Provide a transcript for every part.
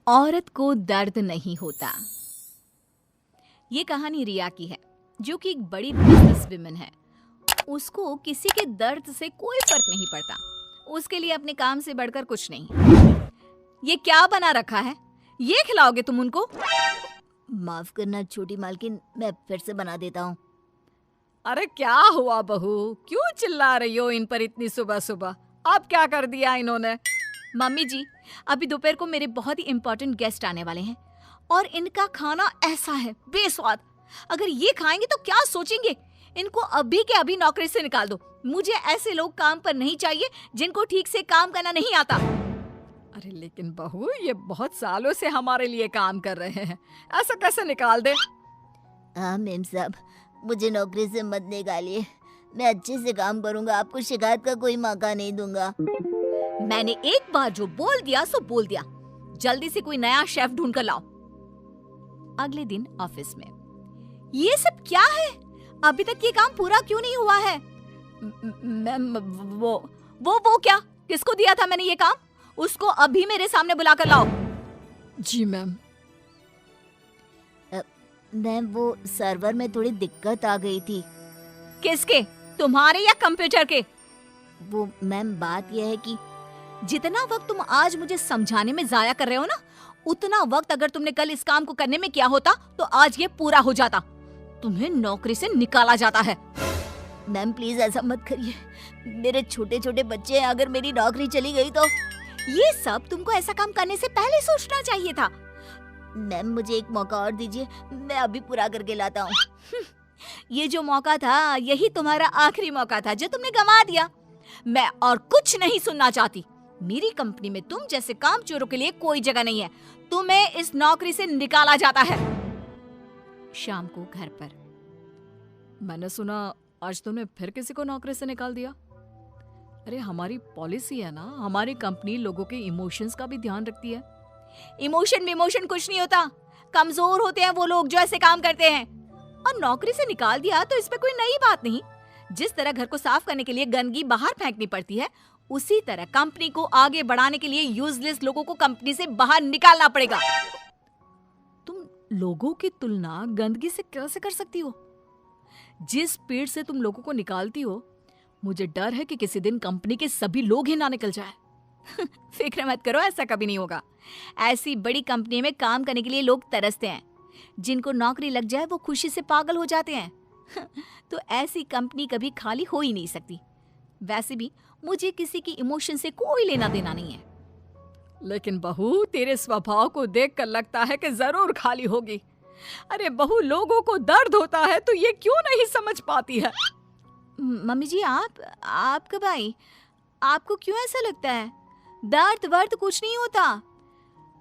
औरत को दर्द नहीं होता। ये कहानी रिया की है, जो कि एक बड़ी बिजनेस विमेन है। उसको किसी के दर्द से कोई फर्क नहीं पड़ता। उसके लिए अपने काम से बढ़कर कुछ नहीं। ये क्या बना रखा है? ये खिलाओगे तुम उनको? माफ करना छोटी मालकिन, मैं फिर से बना देता हूँ। अरे क्या हुआ बहू, क्यों चिल्ला रही हो इन पर इतनी सुबह सुबह? अब क्या कर दिया इन्होंने? मम्मी जी, अभी दोपहर को मेरे बहुत ही इम्पोर्टेंट गेस्ट आने वाले हैं और इनका खाना ऐसा है बेस्वाद। अगर ये खाएंगे तो क्या सोचेंगे? इनको अभी के अभी नौकरी से निकाल दो। मुझे ऐसे लोग काम पर नहीं चाहिए जिनको ठीक से काम करना नहीं आता। अरे लेकिन बहू, ये बहुत सालों से हमारे लिए काम कर रहे हैं, ऐसा कैसे निकाल दे? हाँ मेम साहब, मुझे नौकरी से मत निकालिए। मैं अच्छे से काम करूंगा, आपको शिकायत का कोई मौका नहीं दूंगा। मैंने एक बार जो बोल दिया सो बोल दिया। जल्दी से कोई नया शेफ ढूंढ कर लाओ। अगले दिन ऑफिस में, ये सब क्या है? अभी तक ये काम पूरा क्यों नहीं हुआ है? मैम, वो क्या? किसको दिया था मैंने ये काम? उसको अभी मेरे सामने बुला कर लाओ। जी मैम। मैम, वो सर्वर में थोड़ी दिक्कत आ गई थी। किसके? तुम्हारे या कंप्यूटर के? वो मैम, बात यह है कि जितना वक्त तुम आज मुझे समझाने में जाया कर रहे हो ना, उतना वक्त अगर तुमने कल इस काम को करने में किया होता तो आज ये पूरा हो जाता। तुम्हें नौकरी से निकाला जाता है। मैम प्लीज ऐसा मत करिए, मेरे छोटे छोटे बच्चे हैं, अगर मेरी नौकरी चली गई तो। ये सब तुमको ऐसा काम करने से पहले सोचना चाहिए था। मैम मुझे एक मौका और दीजिए, मैं अभी पूरा करके लाता हूँ। ये जो मौका था, यही तुम्हारा आखिरी मौका था जो तुमने गंवा दिया। मैं और कुछ नहीं सुनना चाहती। मेरी कंपनी में तुम जैसे कामचोरों के लिए कोई जगह नहीं है। तुम्हें इस नौकरी से निकाला जाता है। शाम को घर पर, मैंने सुना आज तुमने फिर किसी को नौकरी से निकाल दिया। अरे हमारी पॉलिसी है ना, हमारी कंपनी लोगों के इमोशंस का भी ध्यान रखती है। इमोशन कुछ नहीं होता। कमजोर होते हैं वो लोग जो ऐसे काम करते हैं। और नौकरी से निकाल दिया तो इस पे कोई नई बात नहीं। जिस तरह घर को साफ करने के लिए गंदगी बाहर फेंकनी पड़ती है, उसी तरह कंपनी को आगे बढ़ाने के लिए यूजलेस लोगों को कंपनी से बाहर निकालना पड़ेगा। तुम लोगों की तुलना गंदगी से कैसे कर सकती हो? जिस स्पीड से तुम लोगों को निकालती हो, मुझे डर है कि किसी दिन कंपनी के सभी लोग ही ना निकल जाए। फिक्र मत करो, ऐसा कभी नहीं होगा। ऐसी बड़ी कंपनी में काम करने के लिए लोग तरसते हैं। जिनको नौकरी लग जाए वो खुशी से पागल हो जाते हैं। तो ऐसी कंपनी कभी खाली हो ही नहीं सकती। वैसे भी मुझे किसी की इमोशन से कोई लेना देना नहीं है। लेकिन बहू, तेरे स्वभाव को देखकर लगता है कि जरूर खाली होगी। अरे बहू, लोगों को दर्द होता है तो ये क्यों नहीं समझ पाती है? मम्मी जी, आप कब आई? आपको क्यों ऐसा लगता है? दर्द कुछ नहीं होता।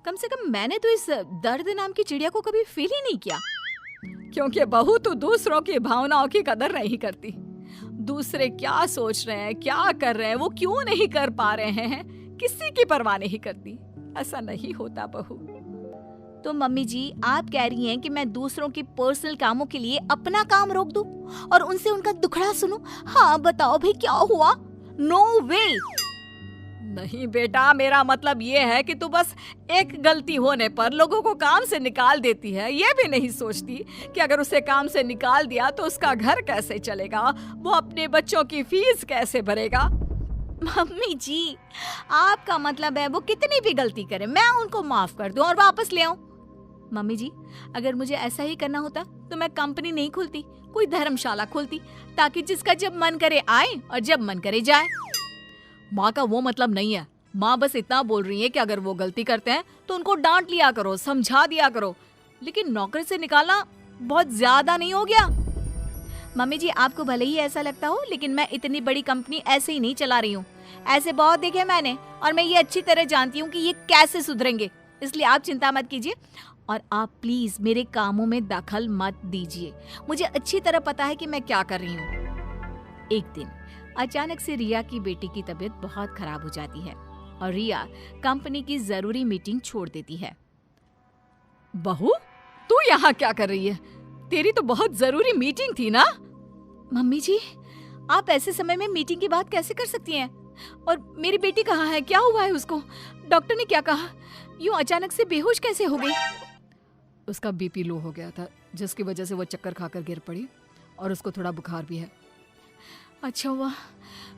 कम से कम मैंने तो इस दर्द नाम की चिड़िया को कभी फील ही नहीं किया। क्योंकि बहू तो दूसरों की भावनाओं की कदर नहीं करती। दूसरे क्या सोच रहे हैं, क्या कर रहे हैं, वो क्यों नहीं कर पा रहे हैं, किसी की परवाह नहीं करती। ऐसा नहीं होता बहू। तो मम्मी जी, आप कह रही हैं कि मैं दूसरों के पर्सनल कामों के लिए अपना काम रोक दूं और उनसे उनका दुखड़ा सुनूं? हाँ बताओ भाई, क्या हुआ? नो वे। नहीं बेटा, मेरा मतलब ये है कि तू बस एक गलती होने पर लोगों को काम से निकाल देती है। ये भी नहीं सोचती कि अगर उसे काम से निकाल दिया तो उसका घर कैसे चलेगा, वो अपने बच्चों की फीस कैसे भरेगा। मम्मी जी, आपका मतलब है वो कितनी भी गलती करे मैं उनको माफ कर दूं और वापस ले आऊं? मम्मी जी, अगर मुझे ऐसा ही करना होता तो मैं कंपनी नहीं खोलती, कोई धर्मशाला खोलती, ताकि जिसका जब मन करे आए और जब मन करे जाए। माँ का वो मतलब नहीं है। माँ बस इतना बोल रही है कि अगर वो गलती करते हैं तो उनको डांट लिया करो, समझा दिया करो। लेकिन नौकरी से निकालना बहुत ज्यादा नहीं हो गया? मम्मी जी, आपको भले ही ऐसा लगता हो, लेकिन मैं इतनी बड़ी कंपनी ऐसे ही नहीं चला रही हूँ। ऐसे बहुत देखे मैंने और मैं ये अच्छी तरह जानती हूँ कि ये कैसे सुधरेंगे। इसलिए आप चिंता मत कीजिए और आप प्लीज मेरे कामों में दखल मत दीजिए। मुझे अच्छी तरह पता है कि मैं क्या कर रही हूँ। एक दिन अचानक से रिया की बेटी की तबीयत बहुत खराब हो जाती है और रिया कंपनी की जरूरी मीटिंग छोड़ देती है। बहू, तू यहाँ क्या कर रही है? तेरी तो बहुत जरूरी मीटिंग थी ना? मम्मी जी, आप ऐसे समय में मीटिंग की बात कैसे कर सकती हैं? और मेरी बेटी कहाँ है? क्या हुआ है उसको? डॉक्टर ने क्या कहा? यूं अचानक से बेहोश कैसे हो गई? उसका बीपी लो हो गया था, जिसकी वजह से वो चक्कर खाकर गिर पड़ी और उसको थोड़ा बुखार भी है। अच्छा हुआ,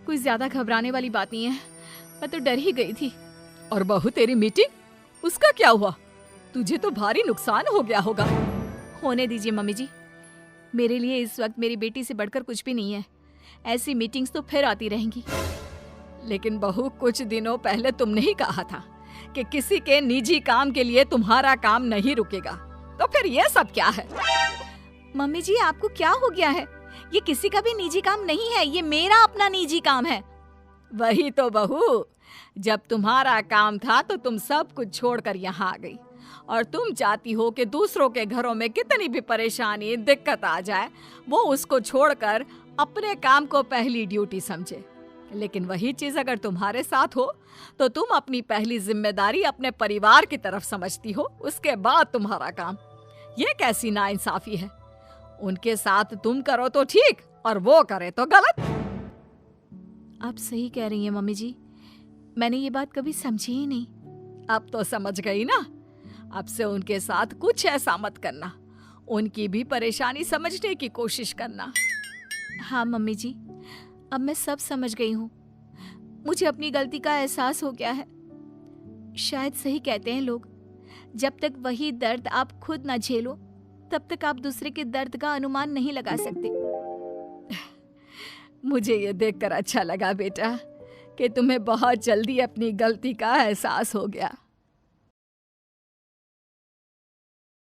कोई ज्यादा घबराने वाली बात नहीं है, मैं तो डर ही गई थी। और बहू तेरी मीटिंग, उसका क्या हुआ? तुझे तो भारी नुकसान हो गया होगा। होने दीजिए मम्मी जी, मेरे लिए इस वक्त मेरी बेटी से बढ़कर कुछ भी नहीं है। ऐसी मीटिंग्स तो फिर आती रहेंगी। लेकिन बहू, कुछ दिनों पहले तुमने ही कहा था कि किसी के निजी काम के लिए तुम्हारा काम नहीं रुकेगा, तो फिर ये सब क्या है? मम्मी जी, आपको क्या हो गया है? ये किसी का भी निजी काम नहीं है, ये मेरा अपना निजी काम है। वही तो बहू, जब तुम्हारा काम था तो तुम सब कुछ छोड़कर यहाँ आ गई, और तुम चाहती हो कि दूसरों के घरों में कितनी भी परेशानी दिक्कत आ जाए, वो उसको छोड़कर अपने काम को पहली ड्यूटी समझे। लेकिन वही चीज अगर तुम्हारे साथ हो तो तुम अपनी पहली जिम्मेदारी अपने परिवार की तरफ समझती हो, उसके बाद तुम्हारा काम। ये कैसी नाइंसाफी है? उनके साथ तुम करो तो ठीक और वो करे तो गलत। आप सही कह रही हैं मम्मी जी, मैंने ये बात कभी समझी ही नहीं। अब तो समझ गई ना? अब से उनके साथ कुछ ऐसा मत करना, उनकी भी परेशानी समझने की कोशिश करना। हाँ मम्मी जी, अब मैं सब समझ गई हूँ। मुझे अपनी गलती का एहसास हो गया है। शायद सही कहते हैं लोग, जब तक वही दर्द आप खुद ना झेलो तब तक आप दूसरे के दर्द का अनुमान नहीं लगा सकते। मुझे ये देखकर अच्छा लगा बेटा कि तुम्हें बहुत जल्दी अपनी गलती का एहसास हो गया।